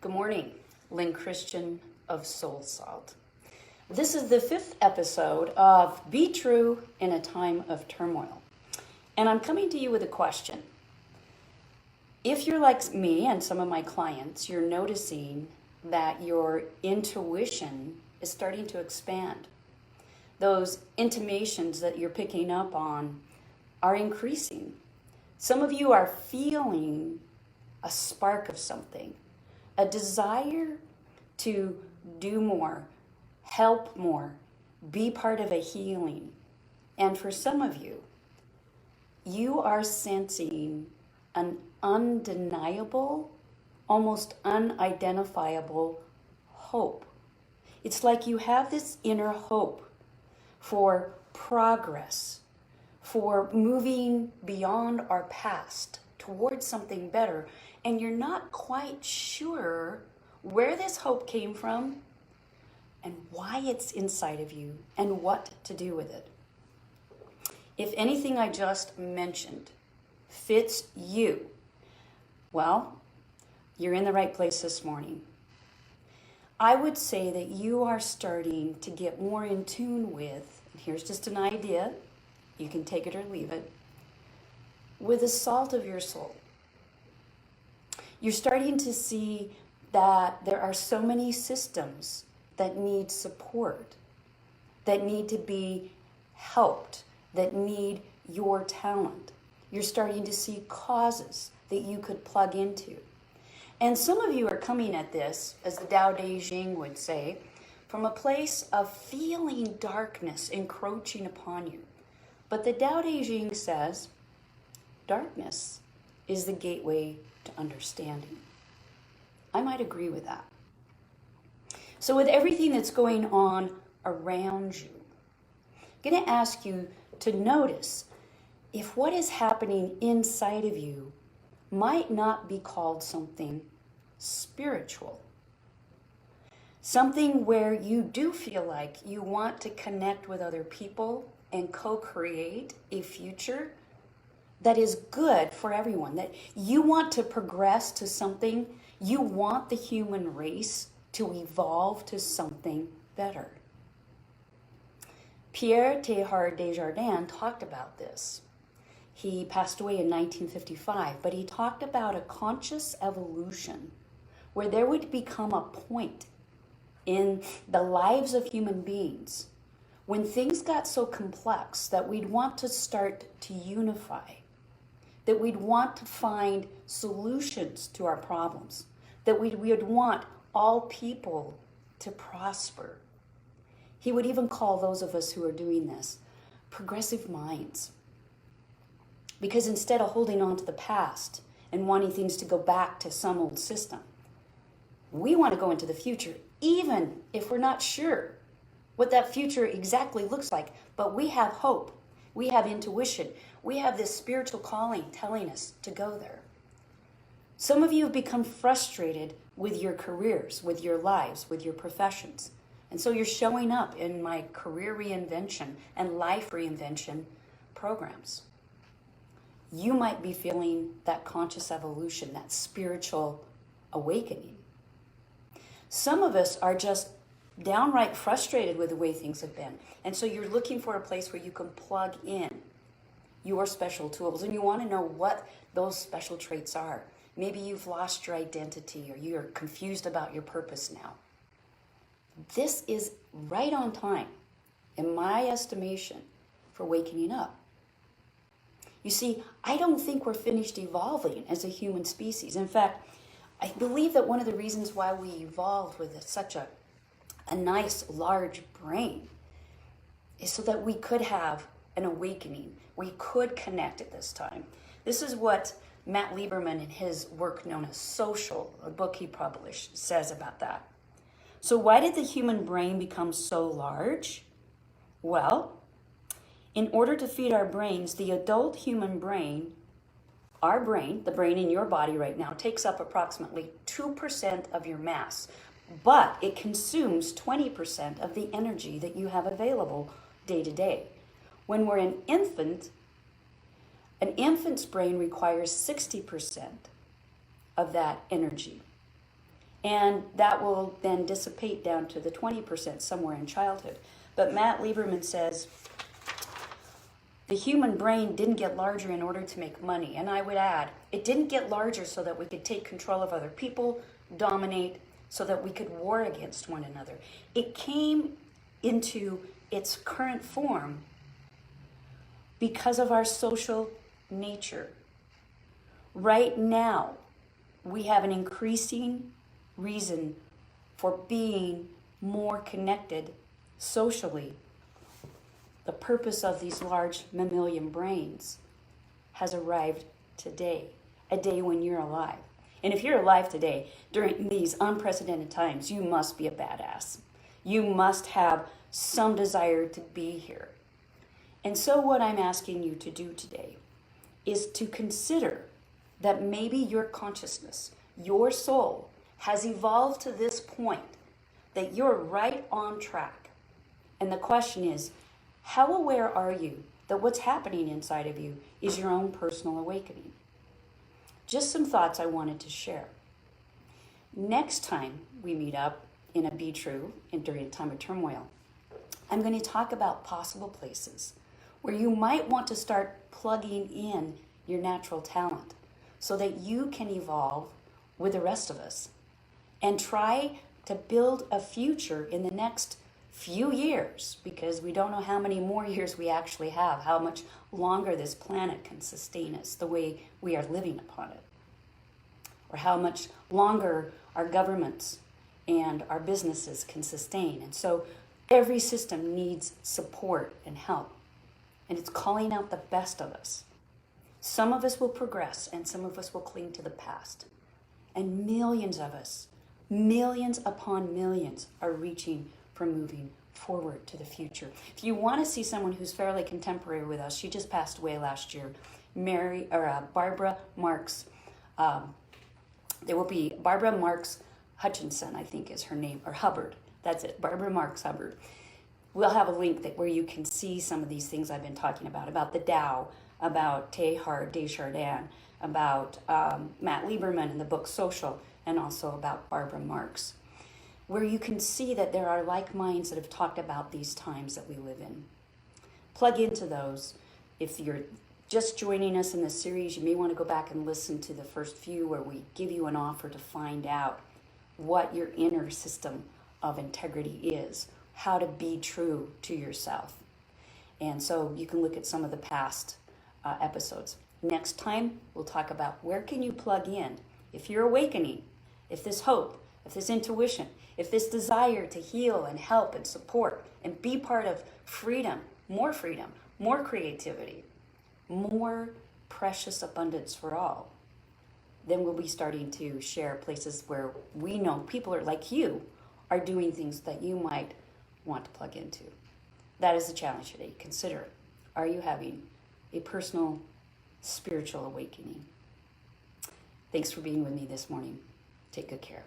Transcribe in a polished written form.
Good morning, Lynn Christian of Soul Salt. This is the 5th episode of Be True in a Time of Turmoil. And I'm coming to you with a question. If you're like me and some of my clients, you're noticing that your intuition is starting to expand. Those intimations that you're picking up on are increasing. Some of you are feeling a spark of something, a desire to do more, help more, be part of a healing. And for some of you, you are sensing an undeniable, almost unidentifiable hope. It's like you have this inner hope for progress, for moving beyond our past towards something better, and you're not quite sure where this hope came from and why it's inside of you and what to do with it. If anything I just mentioned fits you, well, you're in the right place this morning. I would say that you are starting to get more in tune with, and here's just an idea, you can take it or leave it, with the salt of your soul. You're starting to see that there are so many systems that need support, that need to be helped, that need your talent. You're starting to see causes that you could plug into. And some of you are coming at this, as the Tao Te Ching would say, from a place of feeling darkness encroaching upon you. But the Tao Te Ching says, darkness is the gateway to understanding. I might agree with that. So with everything that's going on around you, I'm going to ask you to notice if what is happening inside of you might not be called something spiritual. Something where you do feel like you want to connect with other people and co-create a future that is good for everyone, that you want to progress to something, you want the human race to evolve to something better. Pierre Teilhard de Chardin talked about this. He passed away in 1955, but he talked about a conscious evolution where there would become a point in the lives of human beings when things got so complex that we'd want to start to unify, that we'd want to find solutions to our problems, that we would want all people to prosper. He would even call those of us who are doing this progressive minds. Because instead of holding on to the past and wanting things to go back to some old system, we want to go into the future, even if we're not sure what that future exactly looks like. But we have hope. We have intuition. We have this spiritual calling telling us to go there. Some of you have become frustrated with your careers, with your lives, with your professions. And so you're showing up in my career reinvention and life reinvention programs. You might be feeling that conscious evolution, that spiritual awakening. Some of us are just downright frustrated with the way things have been. And so you're looking for a place where you can plug in your special tools, and you want to know what those special traits are. Maybe you've lost your identity or you're confused about your purpose now. This is right on time, in my estimation, for waking up. You see, I don't think we're finished evolving as a human species. In fact, I believe that one of the reasons why we evolved with such a nice, large brain is so that we could have an awakening. We could connect at this time. This is what Matt Lieberman in his work known as Social, a book he published, says about that. So why did the human brain become so large? Well, in order to feed our brains, the adult human brain, our brain, the brain in your body right now, takes up approximately 2% of your mass, but it consumes 20% of the energy that you have available day to day. When we're an infant's brain requires 60% of that energy. And that will then dissipate down to the 20% somewhere in childhood. But Matt Lieberman says the human brain didn't get larger in order to make money. And I would add, it didn't get larger so that we could take control of other people, dominate, so that we could war against one another. It came into its current form because of our social nature. Right now, we have an increasing reason for being more connected socially. The purpose of these large mammalian brains has arrived today, a day when you're alive. And if you're alive today, during these unprecedented times, you must be a badass. You must have some desire to be here. And so what I'm asking you to do today is to consider that maybe your consciousness, your soul, has evolved to this point that you're right on track. And the question is, how aware are you that what's happening inside of you is your own personal awakening? Just some thoughts I wanted to share. Next time we meet up in a Be True and during a time of turmoil, I'm going to talk about possible places where you might want to start plugging in your natural talent so that you can evolve with the rest of us and try to build a future in the next few years, because we don't know how many more years we actually have, how much longer this planet can sustain us the way we are living upon it, or how much longer our governments and our businesses can sustain. And so every system needs support and help, and it's calling out the best of us. Some of us will progress and some of us will cling to the past. And millions of us, millions upon millions, are reaching for moving forward to the future. If you want to see someone who's fairly contemporary with us, she just passed away last year, Barbara Marks. There will be Barbara Marks Hutchinson, I think is her name, or Hubbard. That's it, Barbara Marks Hubbard. We'll have a link where you can see some of these things I've been talking about the Tao, about Teilhard de Chardin, about Matt Lieberman in the book Social, and also about Barbara Marks, where you can see that there are like minds that have talked about these times that we live in. Plug into those. If you're just joining us in this series, you may want to go back and listen to the first few where we give you an offer to find out what your inner system of integrity is, how to be true to yourself. And so you can look at some of the past episodes. Next time, we'll talk about where can you plug in if you're awakening, if this hope, if this intuition, if this desire to heal and help and support and be part of freedom, more creativity, more precious abundance for all. Then we'll be starting to share places where we know people are like you are doing things that you might want to plug into. That is the challenge today. Consider it. Are you having a personal spiritual awakening? Thanks for being with me this morning. Take good care.